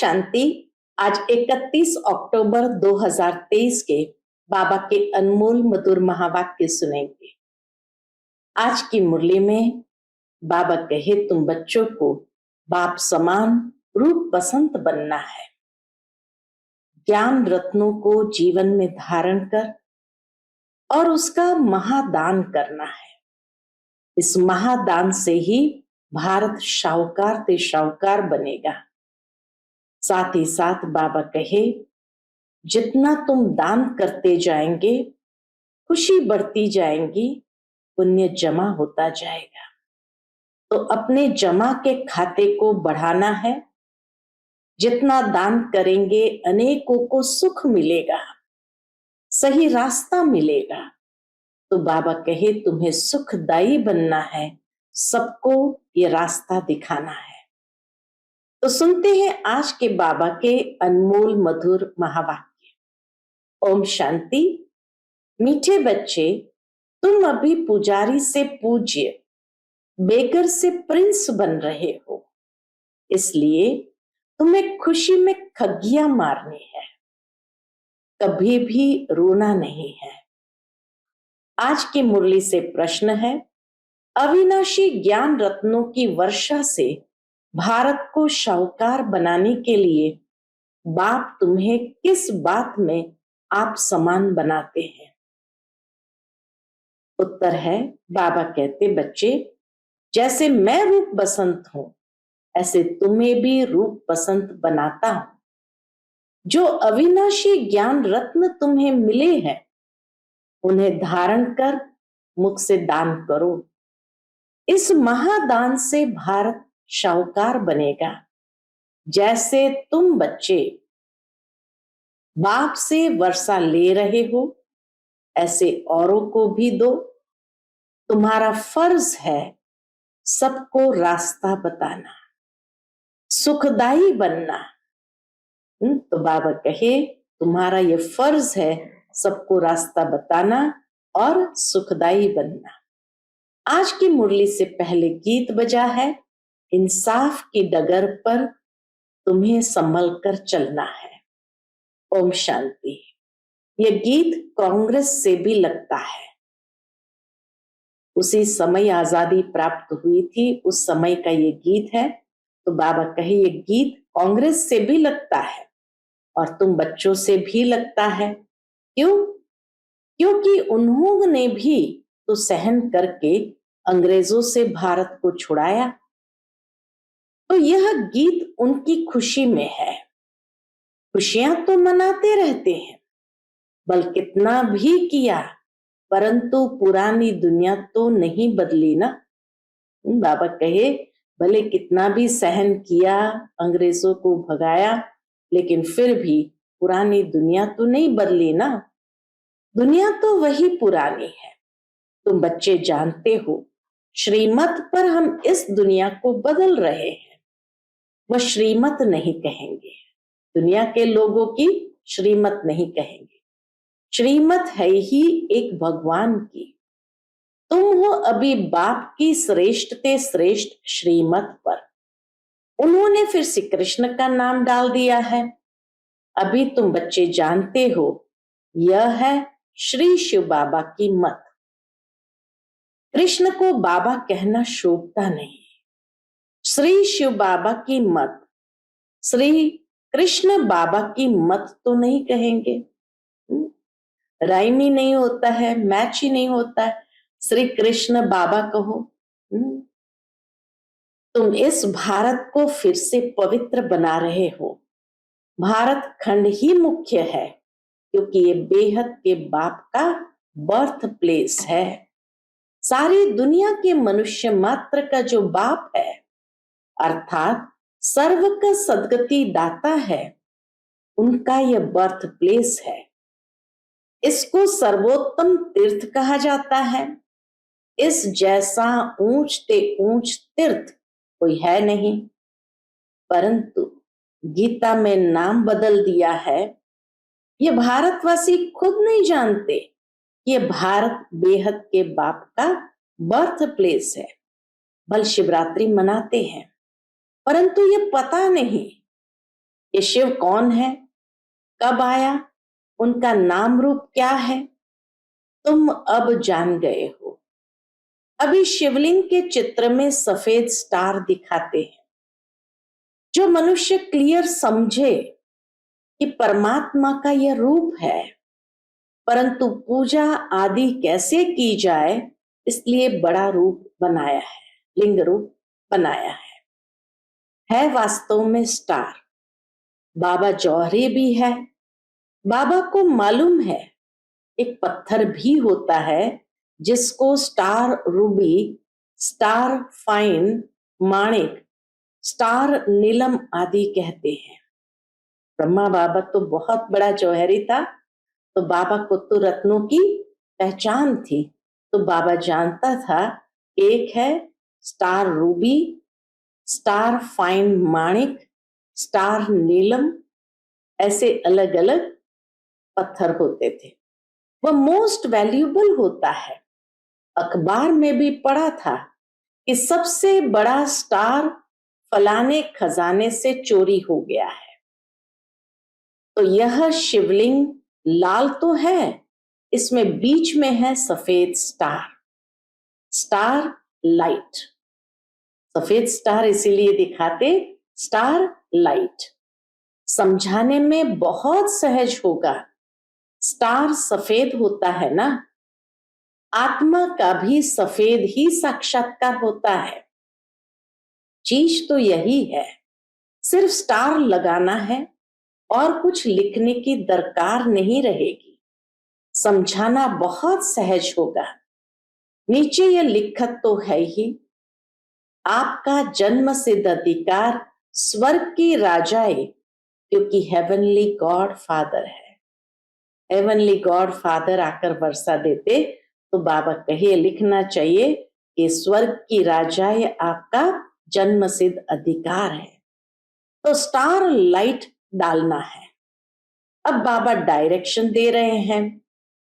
शांति। आज 31 अक्टूबर 2023 के बाबा के अनमोल मधुर महावाक्य सुनेंगे। आज की मुरली में बाबा कहे, तुम बच्चों को बाप समान रूप बसंत बनना है। ज्ञान रत्नों को जीवन में धारण कर और उसका महादान करना है। इस महादान से ही भारत शाहूकार से शाहूकार बनेगा। साथ ही साथ बाबा कहे, जितना तुम दान करते जाएंगे खुशी बढ़ती जाएंगी, पुण्य जमा होता जाएगा। तो अपने जमा के खाते को बढ़ाना है। जितना दान करेंगे अनेकों को सुख मिलेगा, सही रास्ता मिलेगा। तो बाबा कहे, तुम्हें सुखदायी बनना है, सबको ये रास्ता दिखाना है। तो सुनते हैं आज के बाबा के अनमोल मधुर महावाक्य। ओम शांति। मीठे बच्चे, तुम अभी पुजारी से पूज्य, बेगर से प्रिंस बन रहे हो, इसलिए तुम्हें खुशी में खगियां मारनी है, कभी भी रोना नहीं है। आज की मुरली से प्रश्न है, अविनाशी ज्ञान रत्नों की वर्षा से भारत को शाहूकार बनाने के लिए बाप तुम्हें किस बात में आप समान बनाते हैं? उत्तर है, बाबा कहते, बच्चे, जैसे मैं रूप बसंत हूं, ऐसे तुम्हें भी रूप बसंत बनाता हूं। जो अविनाशी ज्ञान रत्न तुम्हें मिले हैं, उन्हें धारण कर मुख से दान करो। इस महादान से भारत शाहूकार बनेगा। जैसे तुम बच्चे बाप से वर्षा ले रहे हो, ऐसे औरों को भी दो। तुम्हारा फर्ज है सबको रास्ता बताना, सुखदाई बनना। तो बाबा कहे, तुम्हारा ये फर्ज है सबको रास्ता बताना और सुखदाई बनना। आज की मुरली से पहले गीत बजा है, इंसाफ की डगर पर तुम्हें संभल कर चलना है। ओम शांति। यह गीत कांग्रेस से भी लगता है। उसी समय आजादी प्राप्त हुई थी, उस समय का ये गीत है। तो बाबा कहे, ये गीत कांग्रेस से भी लगता है और तुम बच्चों से भी लगता है। क्यों? क्योंकि उन्होंने भी तो सहन करके अंग्रेजों से भारत को छुड़ाया। तो यह गीत उनकी खुशी में है। खुशियां तो मनाते रहते हैं, बल कितना भी किया, परंतु पुरानी दुनिया तो नहीं बदली ना। बाबा कहे, भले कितना भी सहन किया, अंग्रेजों को भगाया, लेकिन फिर भी पुरानी दुनिया तो नहीं बदली ना। दुनिया तो वही पुरानी है। तुम बच्चे जानते हो, श्रीमत पर हम इस दुनिया को बदल रहे हैं। वह श्रीमत नहीं कहेंगे, दुनिया के लोगों की श्रीमत नहीं कहेंगे। श्रीमत है ही एक भगवान की। तुम हो अभी बाप की श्रेष्ठ ते श्रेष्ठ श्रीमत पर। उन्होंने फिर श्री कृष्ण का नाम डाल दिया है। अभी तुम बच्चे जानते हो, यह है श्री शिव बाबा की मत। कृष्ण को बाबा कहना शोभता नहीं। श्री शिव बाबा की मत, श्री कृष्ण बाबा की मत तो नहीं कहेंगे। राइम ही नहीं होता है, मैच ही नहीं होता है। श्री कृष्ण बाबा कहो। तुम इस भारत को फिर से पवित्र बना रहे हो। भारत खंड ही मुख्य है, क्योंकि ये बेहद के बाप का बर्थ प्लेस है। सारी दुनिया के मनुष्य मात्र का जो बाप है, अर्थात सर्व का सदगति दाता है, उनका यह बर्थ प्लेस है। इसको सर्वोत्तम तीर्थ कहा जाता है। इस जैसा ऊंच ते ऊंच तीर्थ कोई है नहीं। परंतु गीता में नाम बदल दिया है। ये भारतवासी खुद नहीं जानते, ये भारत बेहद के बाप का बर्थ प्लेस है। बल शिवरात्रि मनाते हैं, परंतु ये पता नहीं ये शिव कौन है, कब आया, उनका नाम रूप क्या है, तुम अब जान गए हो। अभी शिवलिंग के चित्र में सफेद स्टार दिखाते हैं। जो मनुष्य क्लियर समझे कि परमात्मा का यह रूप है, परंतु पूजा आदि कैसे की जाए, इसलिए बड़ा रूप बनाया है, लिंग रूप बनाया है वास्तव में स्टार। बाबा जौहरी भी है। बाबा को मालूम है एक पत्थर भी होता है जिसको स्टार रूबी, स्टार फाइन, माणिक, स्टार नीलम आदि कहते हैं। ब्रह्मा बाबा तो बहुत बड़ा जौहरी था, तो बाबा को तो रत्नों की पहचान थी। तो बाबा जानता था एक है स्टार रूबी, स्टार फाइन माणिक, स्टार नीलम, ऐसे अलग अलग पत्थर होते थे। वह मोस्ट वैल्यूएबल होता है। अखबार में भी पढ़ा था कि सबसे बड़ा स्टार फलाने खजाने से चोरी हो गया है। तो यह शिवलिंग लाल तो है, इसमें बीच में है सफेद स्टार, स्टार लाइट। सफेद स्टार इसीलिए दिखाते स्टार लाइट। समझाने में बहुत सहज होगा। स्टार सफेद होता है ना, आत्मा का भी सफेद ही साक्षात्कार होता है। चीज तो यही है, सिर्फ स्टार लगाना है और कुछ लिखने की दरकार नहीं रहेगी। समझाना बहुत सहज होगा। नीचे यह लिखत तो है ही, आपका जन्म सिद्ध अधिकार स्वर्ग की राजाए, क्योंकि हेवनली गॉड फादर है। हेवनली गॉड फादर आकर वर्षा देते तो बाबा कहे लिखना चाहिए कि स्वर्ग की राजाए आपका जन्म सिद्ध अधिकार है। तो स्टार लाइट डालना है। अब बाबा डायरेक्शन दे रहे हैं,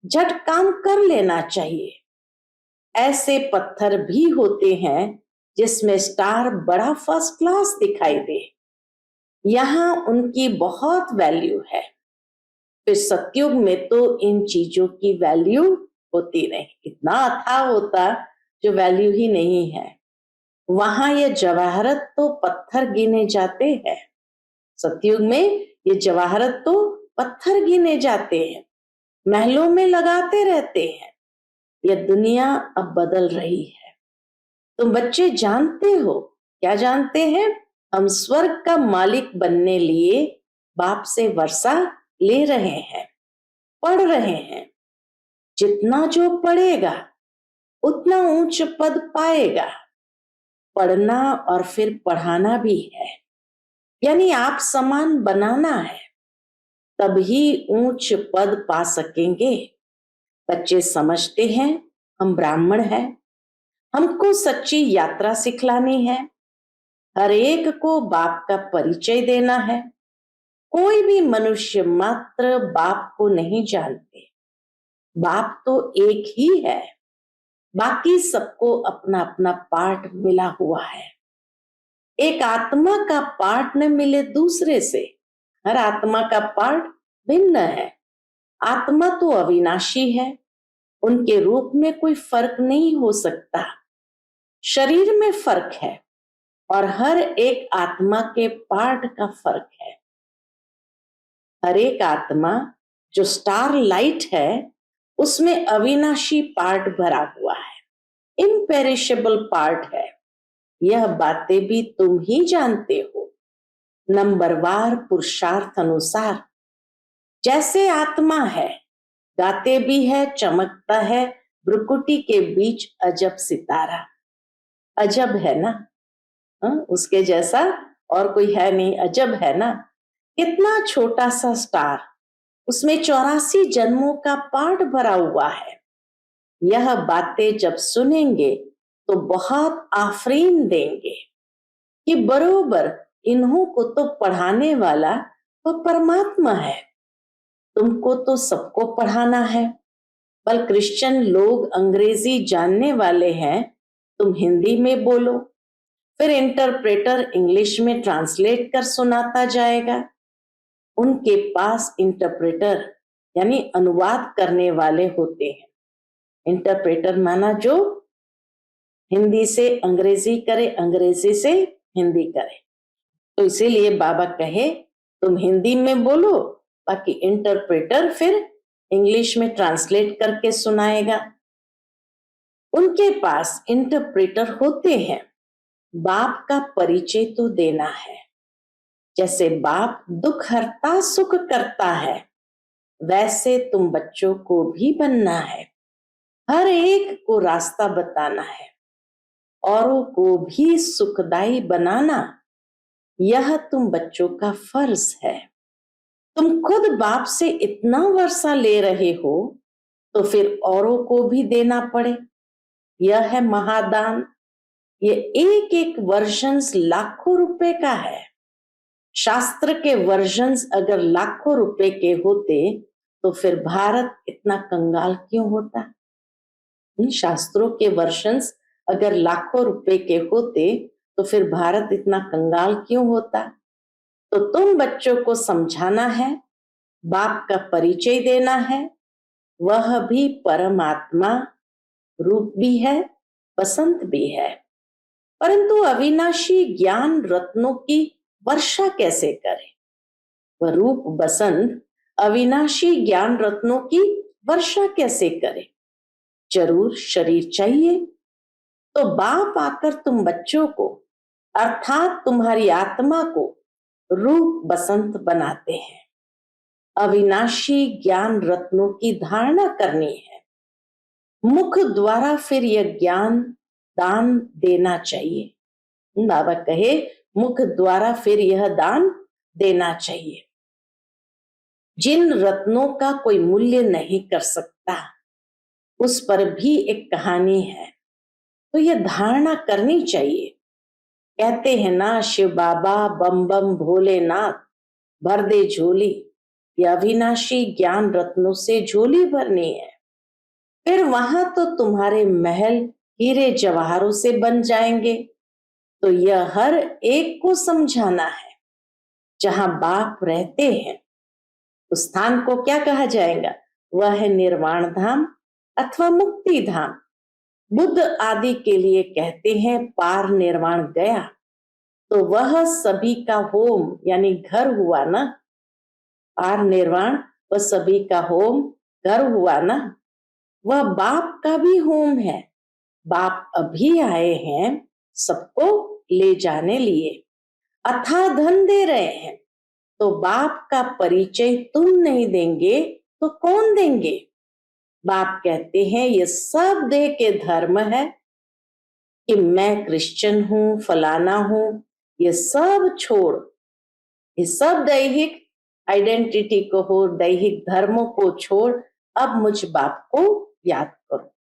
झट काम कर लेना चाहिए। ऐसे पत्थर भी होते हैं जिसमें स्टार बड़ा फर्स्ट क्लास दिखाई दे, यहां उनकी बहुत वैल्यू है। फिर सतयुग में तो इन चीजों की वैल्यू होती नहीं, इतना अथाह होता जो वैल्यू ही नहीं है। वहां ये जवाहरत तो पत्थर गिने जाते हैं। सतयुग में ये जवाहरत तो पत्थर गिने जाते हैं, महलों में लगाते रहते हैं। यह दुनिया अब बदल रही है। तुम बच्चे जानते हो, क्या जानते हैं? हम स्वर्ग का मालिक बनने लिए बाप से वर्षा ले रहे हैं, पढ़ रहे हैं। जितना जो पढ़ेगा उतना ऊंच पद पाएगा। पढ़ना और फिर पढ़ाना भी है, यानी आप समान बनाना है, तभी ऊंच पद पा सकेंगे। बच्चे समझते हैं हम ब्राह्मण हैं, हमको सच्ची यात्रा सिखलानी है, हर एक को बाप का परिचय देना है। कोई भी मनुष्य मात्र बाप को नहीं जानते। बाप तो एक ही है, बाकी सबको अपना अपना पार्ट मिला हुआ है। एक आत्मा का पार्ट न मिले दूसरे से, हर आत्मा का पार्ट भिन्न है। आत्मा तो अविनाशी है, उनके रूप में कोई फर्क नहीं हो सकता। शरीर में फर्क है और हर एक आत्मा के पार्ट का फर्क है। हर एक आत्मा जो स्टार लाइट है उसमें अविनाशी पार्ट भरा हुआ है, इम्पेरिशेबल पार्ट है। यह बातें भी तुम ही जानते हो। नंबरवार पुरुषार्थ अनुसार जैसे आत्मा है, गाते भी है, चमकता है, भ्रुकुटी के बीच अजब सितारा। अजब है ना, उसके जैसा और कोई है नहीं, अजब है ना। कितना छोटा सा स्टार, उसमें 84 जन्मों का पार्ट भरा हुआ है। यह बातें जब सुनेंगे तो बहुत आफरीन देंगे कि बरोबर इन्हों को तो पढ़ाने वाला वह परमात्मा है। तुमको तो सबको पढ़ाना है। पर क्रिश्चियन लोग अंग्रेजी जानने वाले हैं, तुम हिंदी में बोलो, फिर इंटरप्रेटर इंग्लिश में ट्रांसलेट कर सुनाता जाएगा। उनके पास इंटरप्रेटर यानी अनुवाद करने वाले होते हैं। इंटरप्रेटर माना जो हिंदी से अंग्रेजी करे, अंग्रेजी से हिंदी करे। तो इसीलिए बाबा कहे तुम हिंदी में बोलो, बाकी इंटरप्रेटर फिर इंग्लिश में ट्रांसलेट करके सुनाएगा। उनके पास इंटरप्रेटर होते हैं। बाप का परिचय तो देना है। जैसे बाप दुख हरता सुख करता है, वैसे तुम बच्चों को भी बनना है। हर एक को रास्ता बताना है, औरों को भी सुखदाई बनाना, यह तुम बच्चों का फर्ज है। तुम खुद बाप से इतना वर्षा ले रहे हो तो फिर औरों को भी देना पड़े, यह है महादान। ये एक एक वर्जन्स लाखों रुपए का है। शास्त्र के वर्जन्स अगर लाखों रुपए के होते तो फिर भारत इतना कंगाल क्यों होता? शास्त्रों के वर्जन्स अगर लाखों रुपए के होते तो फिर भारत इतना कंगाल क्यों होता? तो तुम बच्चों को समझाना है, बाप का परिचय देना है, वह भी परमात्मा रूप भी है, बसंत भी है। परंतु अविनाशी ज्ञान रत्नों की वर्षा कैसे करे? वह रूप बसंत अविनाशी ज्ञान रत्नों की वर्षा कैसे करे? जरूर शरीर चाहिए। तो बाप आकर तुम बच्चों को अर्थात तुम्हारी आत्मा को रूप बसंत बनाते हैं। अविनाशी ज्ञान रत्नों की धारणा करनी है। मुख द्वारा फिर यह ज्ञान दान देना चाहिए। बाबा कहे मुख द्वारा फिर यह दान देना चाहिए। जिन रत्नों का कोई मूल्य नहीं कर सकता, उस पर भी एक कहानी है, तो यह धारणा करनी चाहिए। कहते हैं ना, शिव बाबा बम बम भोलेनाथ भर दे झोली, यह अविनाशी ज्ञान रत्नों से झोली भरनी है। फिर वहां तो तुम्हारे महल हीरे जवाहरों से बन जाएंगे। तो यह हर एक को समझाना है। जहां बाप रहते हैं उस स्थान को क्या कहा जाएगा? वह है निर्वाण धाम अथवा मुक्ति धाम। बुद्ध आदि के लिए कहते हैं पार निर्वाण गया, तो वह सभी का होम यानी घर हुआ ना। पार निर्वाण वह सभी का होम घर हुआ ना। वह बाप का भी होम है। बाप अभी आए हैं सबको ले जाने लिए, अथाह धन दे रहे हैं। तो बाप का परिचय तुम नहीं देंगे तो कौन देंगे? बाप कहते हैं ये सब देह के धर्म है कि मैं क्रिश्चियन हूं, फलाना हूं, ये सब छोड़, ये सब दैहिक आइडेंटिटी को हो, दैहिक धर्मों को छोड़, अब मुझ बाप को याद करो।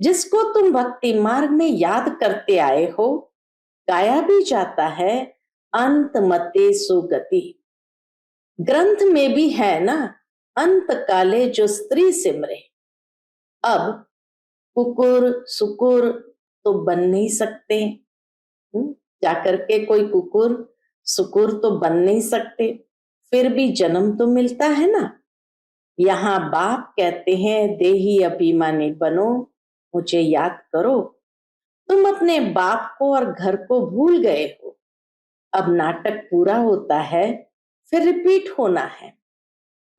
जिसको तुम भक्ति मार्ग में याद करते आए हो, गाया भी जाता है अंत मते सुगति। ग्रंथ में भी है ना, अंत काले जो स्त्री सिमरे। अब कुकुर सुकुर तो बन नहीं सकते, जाकर के कोई कुकुर सुकुर तो बन नहीं सकते, फिर भी जन्म तो मिलता है ना। यहाँ बाप कहते हैं देही अभिमानी बनो, मुझे याद करो। तुम अपने बाप को और घर को भूल गए हो। अब नाटक पूरा होता है, फिर रिपीट होना है।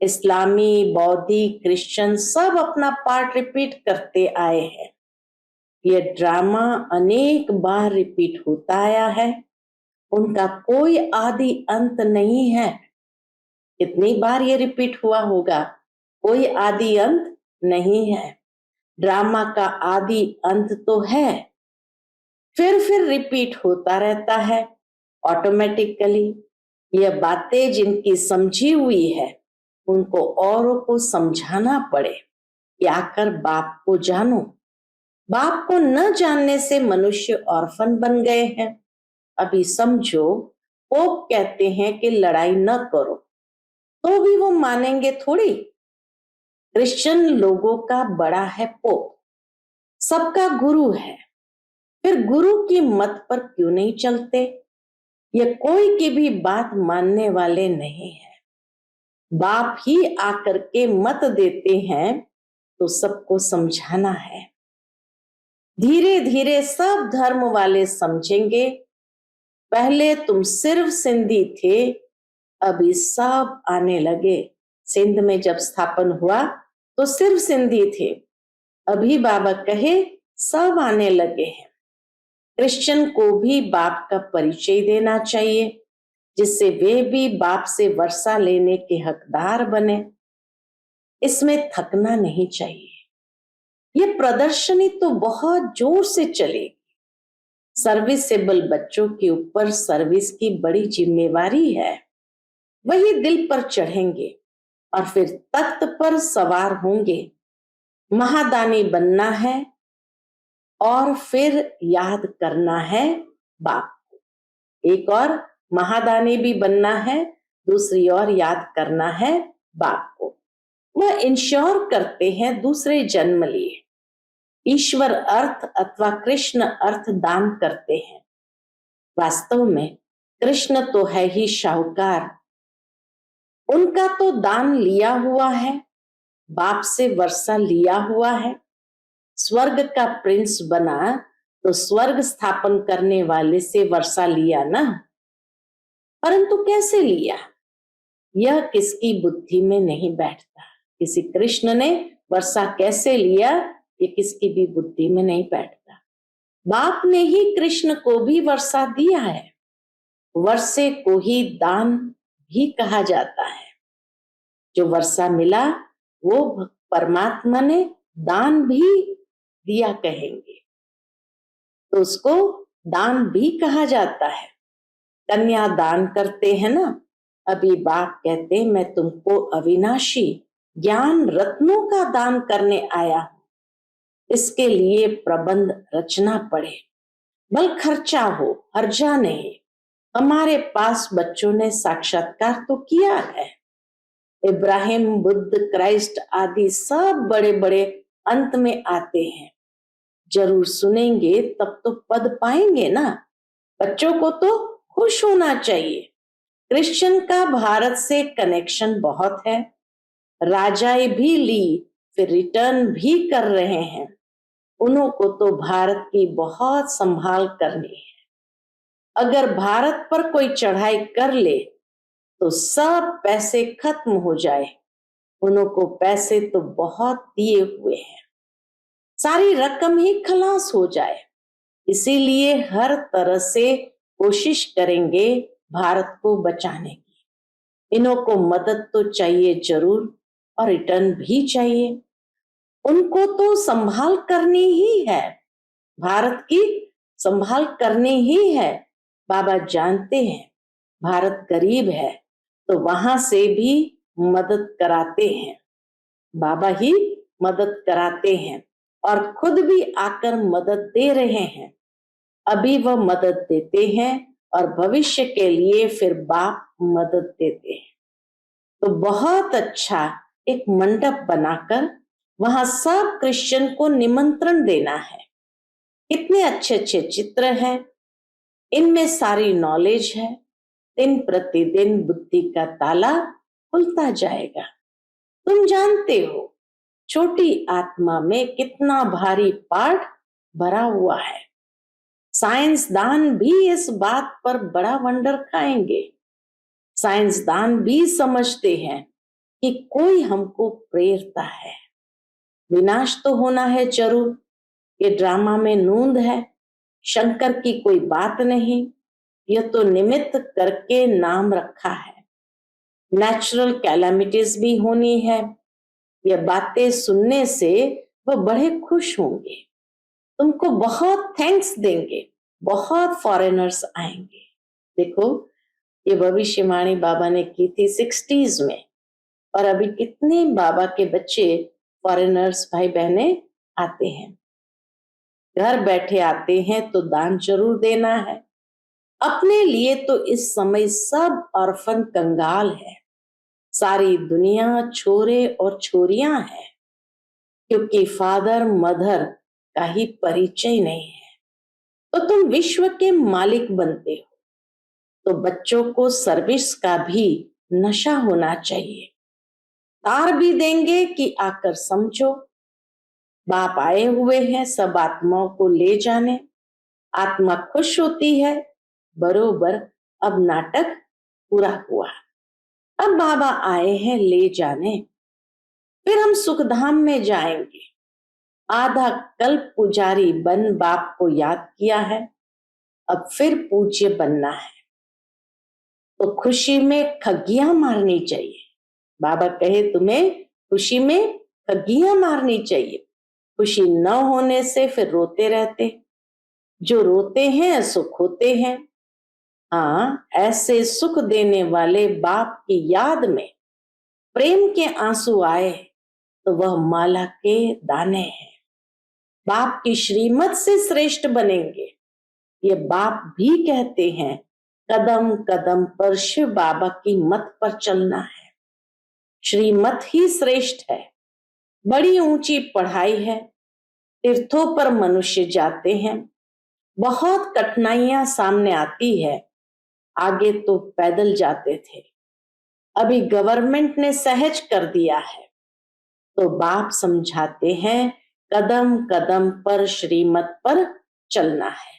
इस्लामी, बौद्धी, क्रिश्चियन सब अपना पार्ट रिपीट करते आए हैं। यह ड्रामा अनेक बार रिपीट होता आया है। उनका कोई आदि अंत नहीं है। कितनी बार ये रिपीट हुआ होगा, कोई आदि अंत नहीं है। ड्रामा का आदि अंत तो है, फिर रिपीट होता रहता है ऑटोमेटिकली। यह बातें जिनकी समझी हुई है उनको औरों को समझाना पड़े कि आकर बाप को जानो। बाप को न जानने से मनुष्य ऑर्फन बन गए हैं। अभी समझो, पोप कहते हैं कि लड़ाई न करो, तो भी वो मानेंगे थोड़ी। क्रिश्चियन लोगों का बड़ा है पोप, सबका गुरु है, फिर गुरु की मत पर क्यों नहीं चलते? ये कोई की भी बात मानने वाले नहीं है। बाप ही आकर के मत देते हैं तो सबको समझाना है। धीरे धीरे सब धर्म वाले समझेंगे, पहले तुम सिर्फ सिंधी थे, अभी सब आने लगे। सिंध में जब स्थापन हुआ तो सिर्फ सिंधी थे, अभी बाबा कहे सब आने लगे हैं। क्रिश्चियन को भी बाप का परिचय देना चाहिए, जिससे वे भी बाप से वर्षा लेने के हकदार बने। इसमें थकना नहीं चाहिए। ये प्रदर्शनी तो बहुत जोर से चलेगी। सर्विसेबल बच्चों के ऊपर सर्विस की बड़ी जिम्मेवारी है। वही दिल पर चढ़ेंगे और फिर तख्त पर सवार होंगे। महादानी बनना है और फिर याद करना है बाप को। एक और महादानी भी बनना है, दूसरी ओर याद करना है बाप को। वह इंश्योर करते हैं दूसरे जन्म लिए। ईश्वर अर्थ अथवा कृष्ण अर्थ दान करते हैं। वास्तव में कृष्ण तो है ही शाहूकार, उनका तो दान लिया हुआ है, बाप से वर्षा लिया हुआ है। स्वर्ग का प्रिंस बना तो स्वर्ग स्थापन करने वाले से वर्षा लिया ना, परंतु कैसे लिया यह किसकी बुद्धि में नहीं बैठता। किसी कृष्ण ने वर्षा कैसे लिया ये किसकी भी बुद्धि में नहीं बैठता। बाप ने ही कृष्ण को भी वर्षा दिया है। वर्षे को ही दान भी कहा जाता है। जो वर्षा मिला वो परमात्मा ने दान भी दिया कहेंगे, तो उसको दान भी कहा जाता है। कन्या दान करते हैं ना, अभी बाप कहते मैं तुमको अविनाशी ज्ञान रत्नों का दान करने आया हूं। इसके लिए प्रबंध रचना पड़े, बल खर्चा हो, हर्जा नहीं। हमारे पास बच्चों ने साक्षात्कार तो किया है। इब्राहिम, बुद्ध, क्राइस्ट आदि सब बड़े बड़े अंत में आते हैं। जरूर सुनेंगे तब तो पद पाएंगे ना। बच्चों को तो खुश होना चाहिए। क्रिश्चियन का भारत से कनेक्शन बहुत है। राजाएं भी ली फिर रिटर्न भी कर रहे हैं। उन्हों को तो भारत की बहुत संभाल करनी है। अगर भारत पर कोई चढ़ाई कर ले तो सब पैसे खत्म हो जाए। उन्हों को पैसे तो बहुत दिए हुए हैं, सारी रकम ही खलास हो जाए। इसीलिए हर तरह से कोशिश करेंगे भारत को बचाने की। इन्हों को मदद तो चाहिए जरूर और रिटर्न भी चाहिए। उनको तो संभाल करनी ही है, भारत की संभाल करनी ही है। बाबा जानते हैं भारत गरीब है तो वहां से भी मदद कराते हैं। बाबा ही मदद कराते हैं और खुद भी आकर मदद दे रहे हैं। अभी वह मदद देते हैं और भविष्य के लिए फिर बाप मदद देते हैं। तो बहुत अच्छा एक मंडप बनाकर वहां सब क्रिश्चियन को निमंत्रण देना है। इतने अच्छे अच्छे चित्र हैं, इनमें सारी नॉलेज है। दिन प्रतिदिन बुद्धि का ताला खुलता जाएगा। तुम जानते हो छोटी आत्मा में कितना भारी पाठ भरा हुआ है। साइंसदान भी इस बात पर बड़ा वंडर खाएंगे। साइंसदान भी समझते हैं कि कोई हमको प्रेरता है। विनाश तो होना है जरूर, ये ड्रामा में नूंद है। शंकर की कोई बात नहीं, यह तो निमित्त करके नाम रखा है। नेचुरल कैलामिटीज भी होनी है। यह बातें सुनने से वह बड़े खुश होंगे, तुमको बहुत थैंक्स देंगे। बहुत फॉरेनर्स आएंगे। देखो ये भविष्यवाणी बाबा ने की थी 60s में, और अभी कितने बाबा के बच्चे फॉरेनर्स भाई बहने आते हैं। घर बैठे आते हैं तो दान जरूर देना है। अपने लिए तो इस समय सब ऑर्फन कंगाल है। सारी दुनिया छोरे और छोरियां हैं, क्योंकि फादर मदर का ही परिचय नहीं है। तो तुम विश्व के मालिक बनते हो, तो बच्चों को सर्विस का भी नशा होना चाहिए। तार भी देंगे कि आकर समझो, बाप आए हुए हैं सब आत्माओं को ले जाने। आत्मा खुश होती है, बरोबर अब नाटक पूरा हुआ, अब बाबा आए हैं ले जाने, फिर हम सुखधाम में जाएंगे। आधा कल्प पुजारी बन बाप को याद किया है, अब फिर पूज्य बनना है। तो खुशी में ठगियां मारनी चाहिए। बाबा कहे तुम्हें खुशी में ठगियां मारनी चाहिए। खुशी न होने से फिर रोते रहते, जो रोते हैं सुख होते हैं। हाँ, ऐसे सुख देने वाले बाप की याद में प्रेम के आंसू आए तो वह माला के दाने हैं। बाप की श्रीमत से श्रेष्ठ बनेंगे, ये बाप भी कहते हैं। कदम कदम पर शिव बाबा की मत पर चलना है। श्रीमत ही श्रेष्ठ है, बड़ी ऊंची पढ़ाई है। तीर्थों पर मनुष्य जाते हैं, बहुत कठिनाइयां सामने आती है। आगे तो पैदल जाते थे, अभी गवर्नमेंट ने सहज कर दिया है। तो बाप समझाते हैं कदम कदम पर श्रीमत पर चलना है।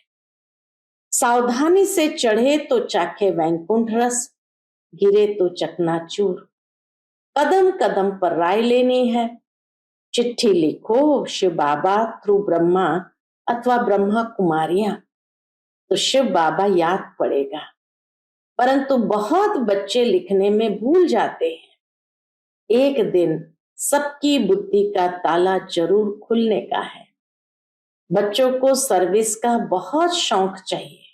सावधानी से चढ़े तो चाखे वैकुंठ रस, गिरे तो चकनाचूर। कदम कदम पर राय लेनी है। चिट्ठी लिखो शिव बाबा थ्रू ब्रह्मा अथवा ब्रह्मा कुमारियां, तो शिव बाबा याद पड़ेगा। परंतु बहुत बच्चे लिखने में भूल जाते हैं। एक दिन सबकी बुद्धि का ताला जरूर खुलने का है। बच्चों को सर्विस का बहुत शौक चाहिए,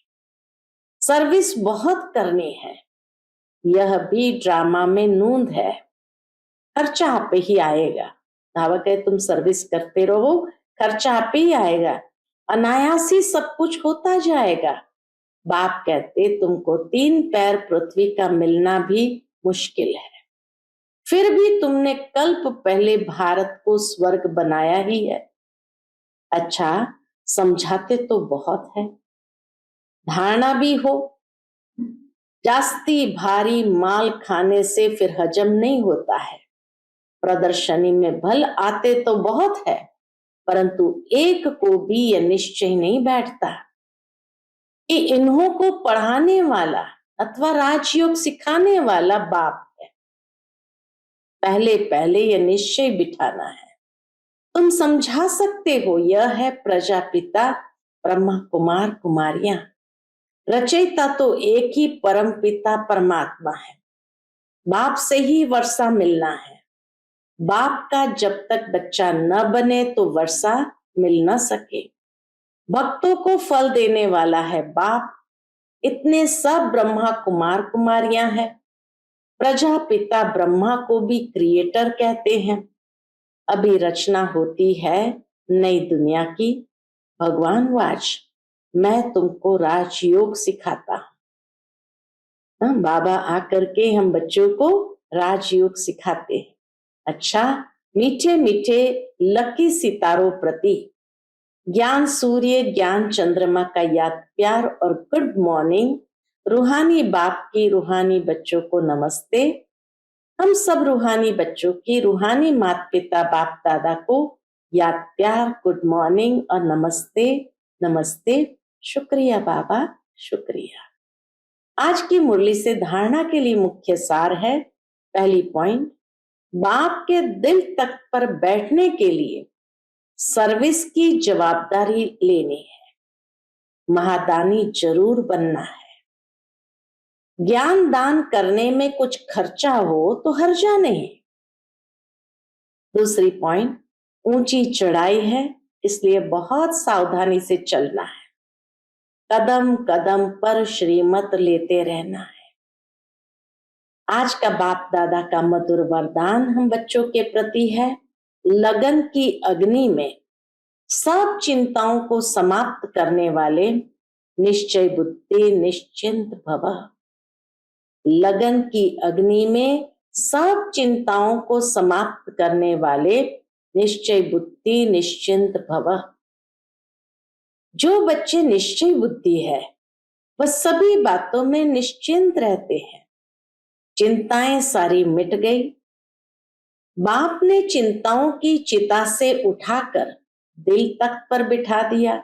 सर्विस बहुत करनी है। यह भी ड्रामा में नूंद है, खर्चा आप पे ही आएगा। धावा कहे तुम सर्विस करते रहो, खर्चा आप पे ही आएगा, अनायास ही सब कुछ होता जाएगा। बाप कहते तुमको 3 पैर पृथ्वी का मिलना भी मुश्किल है, फिर भी तुमने कल्प पहले भारत को स्वर्ग बनाया ही है। अच्छा, समझाते तो बहुत है, धारणा भी हो। जास्ती भारी माल खाने से फिर हजम नहीं होता है। प्रदर्शनी में भल आते तो बहुत है, परंतु एक को भी यह निश्चय नहीं बैठता कि इन्हों को पढ़ाने वाला अथवा राजयोग सिखाने वाला बाप है। पहले पहले यह निश्चय बिठाना है। तुम समझा सकते हो, यह है प्रजापिता ब्रह्मा कुमार कुमारियां। रचयिता तो एक ही परम पिता परमात्मा है। बाप से ही वर्षा मिलना है। बाप का जब तक बच्चा न बने तो वर्षा मिल न सके। भक्तों को फल देने वाला है बाप। इतने सब ब्रह्मा कुमार कुमारियां हैं। प्रजापिता ब्रह्मा को भी क्रिएटर कहते हैं। अभी रचना होती है नई दुनिया की। भगवान वाच मैं तुमको राजयोग सिखाता हूं। बाबा आकर के हम बच्चों को राजयोग सिखाते हैं। अच्छा, मीठे मीठे लकी सितारों प्रति ज्ञान सूर्य ज्ञान चंद्रमा का याद प्यार और गुड मॉर्निंग। रूहानी बाप की रूहानी बच्चों को नमस्ते। हम सब रूहानी बच्चों की रूहानी माता पिता बाप दादा को याद प्यार गुड मॉर्निंग और नमस्ते नमस्ते। शुक्रिया बाबा, शुक्रिया। आज की मुरली से धारणा के लिए मुख्य सार है। पहली पॉइंट, बाप के दिल तख्त पर बैठने के लिए सर्विस की जवाबदारी लेनी है। महादानी जरूर बनना है। ज्ञान दान करने में कुछ खर्चा हो तो हर्जा नहीं। दूसरी पॉइंट, ऊंची चढ़ाई है, इसलिए बहुत सावधानी से चलना है। कदम कदम पर श्रीमत लेते रहना है। आज का बाप दादा का मधुर वरदान हम बच्चों के प्रति है। लगन की अग्नि में सब चिंताओं को समाप्त करने वाले निश्चय बुद्धि निश्चिंत भव। लगन की अग्नि में सब चिंताओं को समाप्त करने वाले निश्चय बुद्धि निश्चिंत भव। जो बच्चे निश्चय बुद्धि है वह सभी बातों में निश्चिंत रहते हैं। चिंताएं सारी मिट गई। बाप ने चिंताओं की चिता से उठाकर दिल तख्त पर बिठा दिया।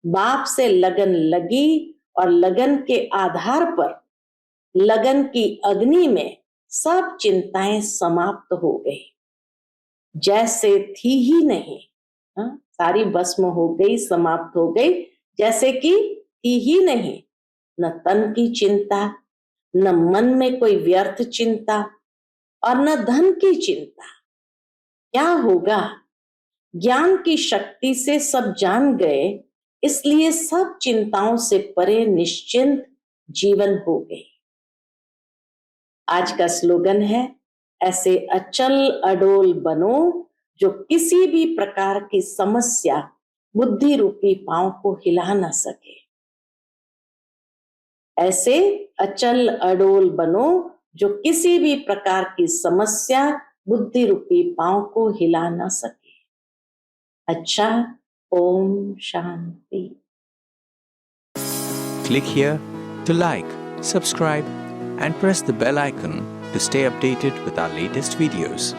बाप से लगन लगी और लगन के आधार पर लगन की अग्नि में सब चिंताएं समाप्त हो गई, जैसे थी ही नहीं। सारी भस्म हो गई, समाप्त हो गई, जैसे कि थी ही नहीं। न तन की चिंता, न मन में कोई व्यर्थ चिंता और न धन की चिंता। क्या होगा? ज्ञान की शक्ति से सब जान गए, इसलिए सब चिंताओं से परे निश्चिंत जीवन हो गए। आज का स्लोगन है, ऐसे अचल अडोल बनो जो किसी भी प्रकार की समस्या बुद्धि रूपी पांव को हिला न सके। ऐसे अचल अडोल बनो जो किसी भी प्रकार की समस्या बुद्धि रूपी पांव को हिला न सके। अच्छा, Om Shanti. Click here to like, subscribe, and press the bell icon to stay updated with our latest videos.